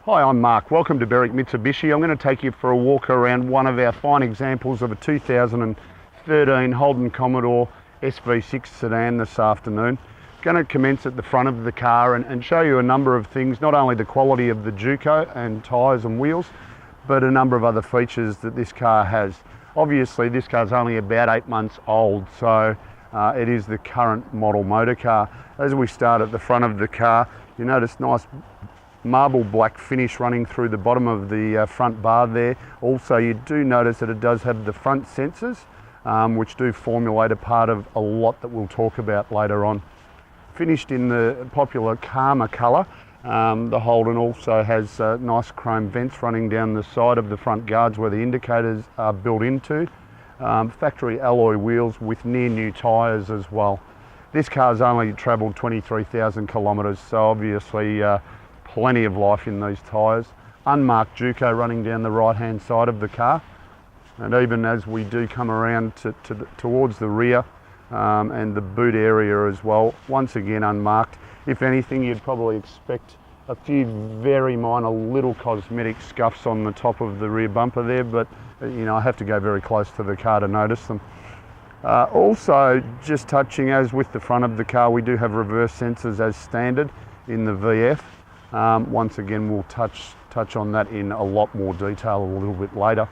Hi, I'm Mark. Welcome to Berwick Mitsubishi. I'm going to take you for a walk around one of our fine examples of a 2013 Holden Commodore Sv6 sedan this afternoon. Going to commence at the front of the car and show you a number of things, not only the quality of the Juco and tyres and wheels, but a number of other features that this car has. Obviously this car's only about 8 months old, so it is the current model motor car. As we start at the front of the car, you notice nice marble black finish running through the bottom of the front bar there. Also, you do notice that it does have the front sensors, which do formulate a part of a lot that we'll talk about later on. Finished in the popular Karma colour, the Holden also has nice chrome vents running down the side of the front guards where the indicators are built into. Factory alloy wheels with near new tyres as well. This car's only travelled 23,000 kilometres, so obviously plenty of life in these tyres. Unmarked Juco running down the right hand side of the car, and even as we do come around towards the rear and the boot area as well, once again unmarked. If anything, you'd probably expect a few very minor little cosmetic scuffs on the top of the rear bumper there, but you know, I have to go very close to the car to notice them. Also, just touching, as with the front of the car, we do have reverse sensors as standard in the VF. Once again, we'll touch on that in a lot more detail a little bit later.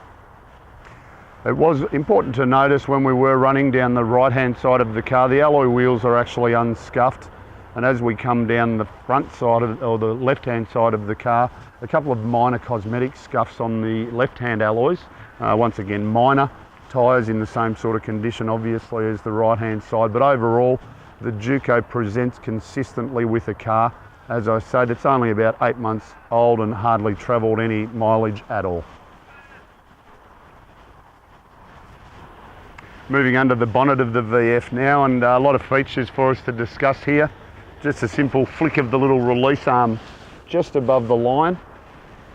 It was important to notice when we were running down the right hand side of the car, the alloy wheels are actually unscuffed, and as we come down the front side or the left hand side of the car, a couple of minor cosmetic scuffs on the left hand alloys. Once again, minor. Tyres in the same sort of condition obviously as the right hand side, but overall the Juco presents consistently with the car. As I said, it's only about 8 months old and hardly travelled any mileage at all. Moving under the bonnet of the VF now, and a lot of features for us to discuss here. Just a simple flick of the little release arm just above the line,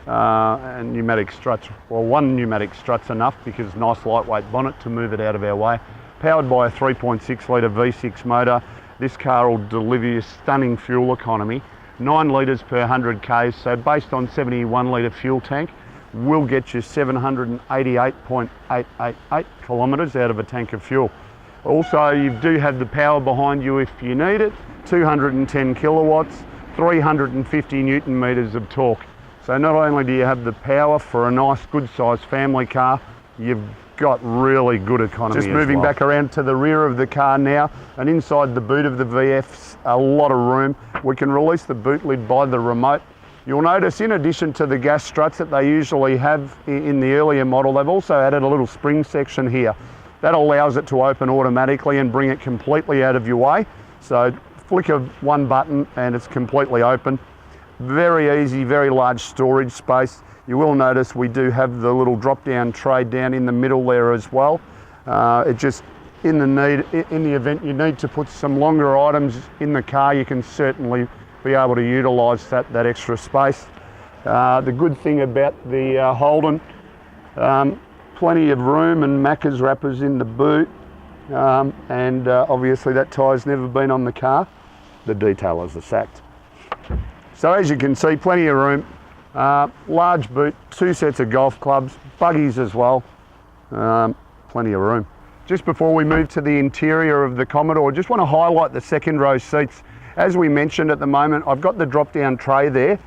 and pneumatic struts. Well, one pneumatic strut's enough because nice lightweight bonnet to move it out of our way. Powered by a 3.6 litre V6 motor, this car will deliver you stunning fuel economy. 9 litres per 100 k's, so based on 71 litre fuel tank, will get you 788.888 kilometres out of a tank of fuel. Also, you do have the power behind you if you need it, 210 kilowatts, 350 newton metres of torque. So not only do you have the power for a nice good sized family car, you've got really good economy. Just moving back around to the rear of the car now, and inside the boot of the VF's a lot of room. We can release the boot lid by the remote. You'll notice, in addition to the gas struts that they usually have in the earlier model, they've also added a little spring section here. That allows it to open automatically and bring it completely out of your way. So flick of one button and it's completely open. Very easy, very large storage space. You will notice we do have the little drop-down tray down in the middle there as well. It just, in the event you need to put some longer items in the car, you can certainly be able to utilise that extra space. The good thing about the Holden, plenty of room and Macca's wrappers in the boot, and obviously that tyre's never been on the car. The detailers are sacked. So as you can see, plenty of room. Large boot, 2 sets of golf clubs, buggies as well, plenty of room. Just before we move to the interior of the Commodore, just want to highlight the second row seats. As we mentioned, at the moment I've got the drop down tray there,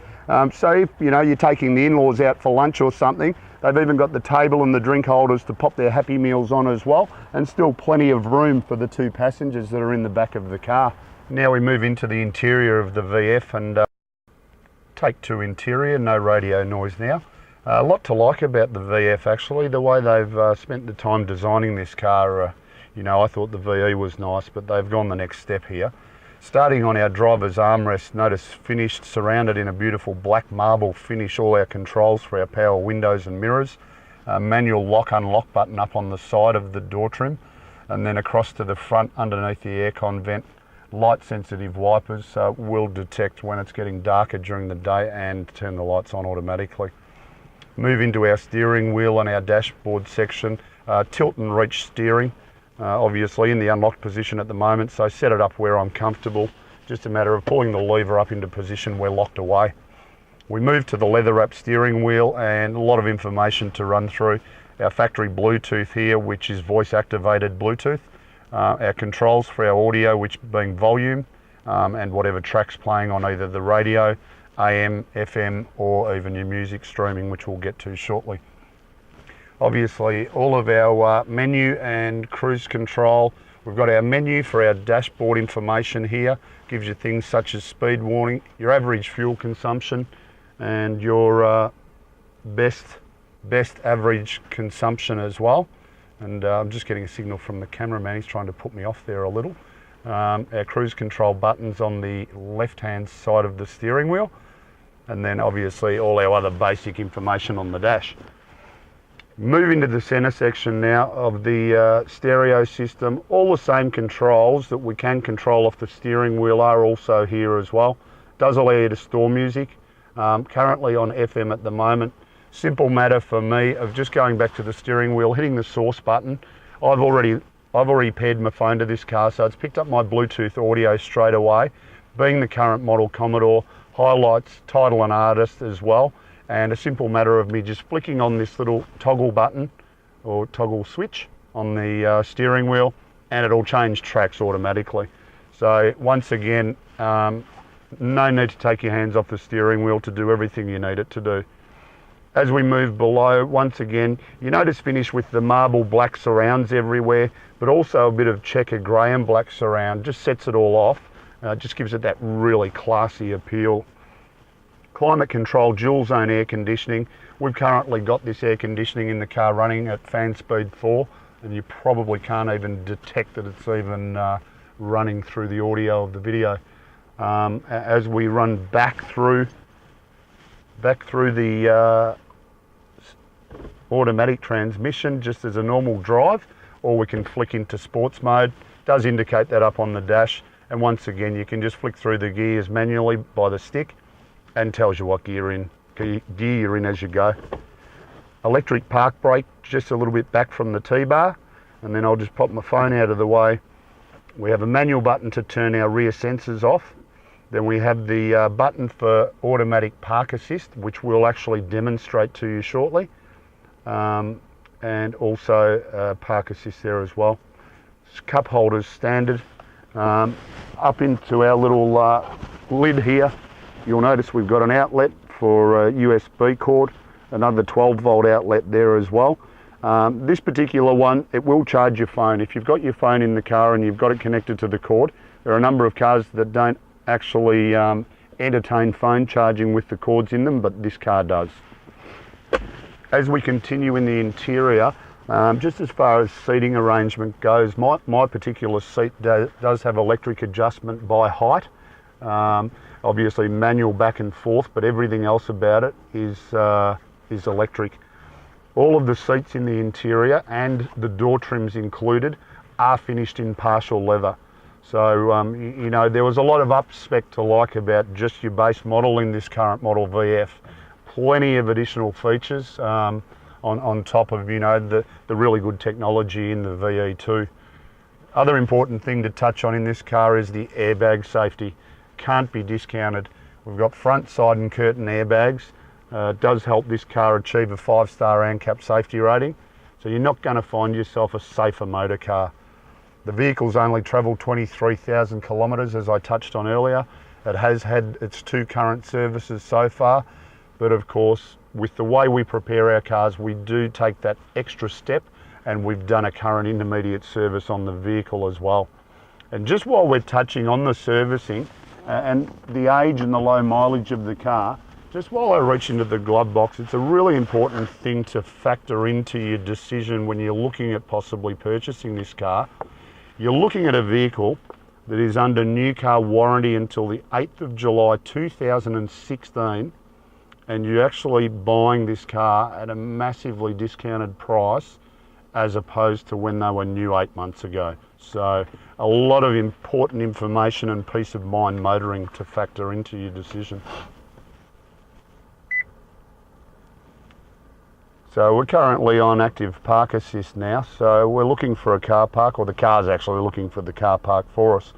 so if you're taking the in-laws out for lunch or something, they've even got the table and the drink holders to pop their Happy Meals on as well, and still plenty of room for the 2 passengers that are in the back of the car. Now we move into the interior of the VF, and take 2 interior, no radio noise now. A lot to like about the VF actually, the way they've spent the time designing this car. I thought the VE was nice, but they've gone the next step here. Starting on our driver's armrest, notice finished, surrounded in a beautiful black marble finish, all our controls for our power windows and mirrors. Manual lock-unlock button up on the side of the door trim, and then across to the front underneath the aircon vent. Light sensitive wipers, so it will detect when it's getting darker during the day and turn the lights on automatically. Move into our steering wheel and our dashboard section. Tilt and reach steering, obviously in the unlocked position at the moment, so set it up where I'm comfortable. Just a matter of pulling the lever up into position, we're locked away. We move to the leather wrap steering wheel, and a lot of information to run through. Our factory Bluetooth here, which is voice activated Bluetooth. Our controls for our audio, which being volume, and whatever track's playing on either the radio, AM, FM, or even your music streaming, which we'll get to shortly. Obviously, all of our menu and cruise control. We've got our menu for our dashboard information here. Gives you things such as speed warning, your average fuel consumption, and your best average consumption as well. And I'm just getting a signal from the cameraman. He's trying to put me off there a little. Our cruise control buttons on the left-hand side of the steering wheel, and then obviously all our other basic information on the dash. Moving to the center section now of the stereo system, all the same controls that we can control off the steering wheel are also here as well. Does allow you to store music. Currently on FM at the moment. Simple matter for me of just going back to the steering wheel, hitting the source button. I've already paired my phone to this car, so it's picked up my Bluetooth audio straight away. Being the current model Commodore, highlights title and artist as well. And a simple matter of me just flicking on this little toggle button or toggle switch on the steering wheel, and it'll change tracks automatically. So once again, no need to take your hands off the steering wheel to do everything you need it to do. As we move below, once again, you notice finish with the marble black surrounds everywhere, but also a bit of checker grey and black surround, just sets it all off. Just gives it that really classy appeal. Climate control, dual zone air conditioning. We've currently got this air conditioning in the car running at fan speed 4, and you probably can't even detect that it's even running through the audio of the video. As we run back through the automatic transmission just as a normal drive, or we can flick into sports mode. Does indicate that up on the dash, and once again you can just flick through the gears manually by the stick and tells you what gear you're in as you go. Electric park brake just a little bit back from the T-bar, and then I'll just pop my phone out of the way. We have a manual button to turn our rear sensors off. Then we have the button for automatic park assist, which we'll actually demonstrate to you shortly, and also park assist there as well. Cup holders standard. Up into our little lid here, you'll notice we've got an outlet for a USB cord, another 12 volt outlet there as well. This particular one, it will charge your phone. If you've got your phone in the car and you've got it connected to the cord, there are a number of cars that don't actually entertain phone charging with the cords in them, but this car does. As we continue in the interior, just as far as seating arrangement goes, my particular seat does have electric adjustment by height. Obviously manual back and forth, but everything else about it is electric. All of the seats in the interior and the door trims included are finished in partial leather. So, you know, there was a lot of upspec to like about just your base model in this current model VF. Plenty of additional features on top of, you know, the really good technology in the VE2. Other important thing to touch on in this car is the airbag safety. Can't be discounted. We've got front, side and curtain airbags. It does help this car achieve a 5-star ANCAP safety rating. So you're not going to find yourself a safer motor car. The vehicle's only travelled 23,000 kilometres, as I touched on earlier. It has had its 2 current services so far, but of course, with the way we prepare our cars, we do take that extra step, and we've done a current intermediate service on the vehicle as well. And just while we're touching on the servicing and the age and the low mileage of the car, just while I reach into the glove box, it's a really important thing to factor into your decision when you're looking at possibly purchasing this car. You're looking at a vehicle that is under new car warranty until the 8th of July 2016, and you're actually buying this car at a massively discounted price as opposed to when they were new 8 months ago. So a lot of important information and peace of mind motoring to factor into your decision. So we're currently on active park assist now, so we're looking for a car park, or the car's actually looking for the car park for us.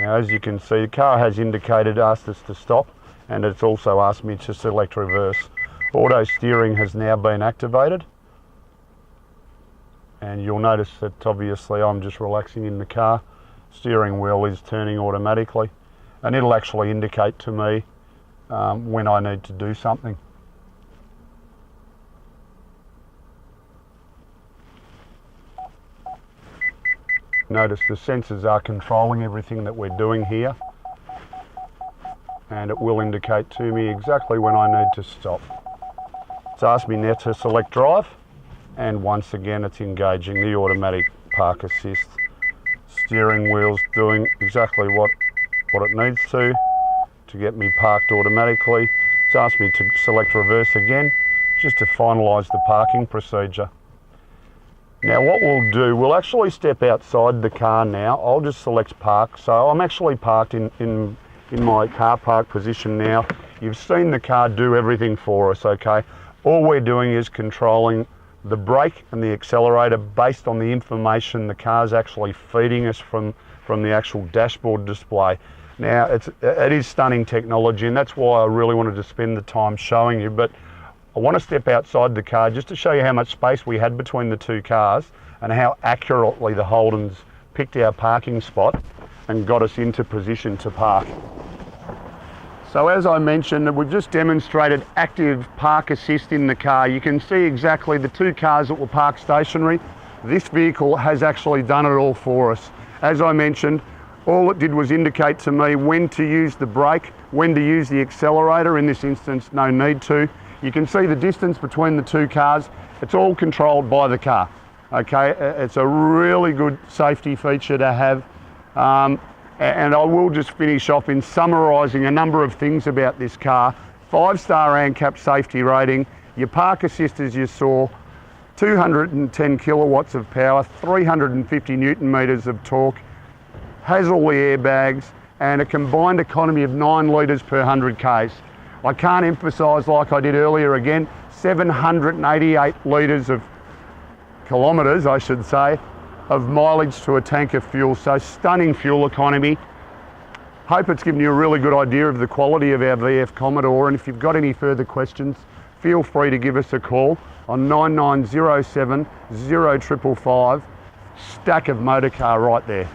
Now, as you can see, the car has asked us to stop, and it's also asked me to select reverse. Auto steering has now been activated, and you'll notice that obviously I'm just relaxing in the car. Steering wheel is turning automatically, and it'll actually indicate to me when I need to do something. Notice the sensors are controlling everything that we're doing here, and it will indicate to me exactly when I need to stop. It's asked me now to select drive, and once again it's engaging the automatic park assist. Steering wheel's doing exactly what it needs to get me parked automatically. It's asked me to select reverse again, just to finalise the parking procedure. Now what we'll do, we'll actually step outside the car now. I'll just select park. So I'm actually parked in my car park position now. You've seen the car do everything for us, okay? All we're doing is controlling the brake and the accelerator based on the information the car's actually feeding us from the actual dashboard display. Now it is stunning technology, and that's why I really wanted to spend the time showing you, but I want to step outside the car just to show you how much space we had between the two cars and how accurately the Holdens picked our parking spot and got us into position to park. So as I mentioned, we've just demonstrated active park assist in the car. You can see exactly the two cars that were parked stationary. This vehicle has actually done it all for us. As I mentioned, all it did was indicate to me when to use the brake, when to use the accelerator. In this instance, no need to. You can see the distance between the two cars. It's all controlled by the car. Okay, it's a really good safety feature to have. And I will just finish off in summarising a number of things about this car. 5-star ANCAP safety rating, your park assist as you saw, 210 kilowatts of power, 350 newton metres of torque, has all the airbags, and a combined economy of 9 litres per 100 k's. I can't emphasise, like I did earlier again, 788 litres of kilometres, I should say, of mileage to a tank of fuel. So stunning fuel economy. Hope it's given you a really good idea of the quality of our VF Commodore, and if you've got any further questions, feel free to give us a call on 9907 0555. Stack of motor car right there.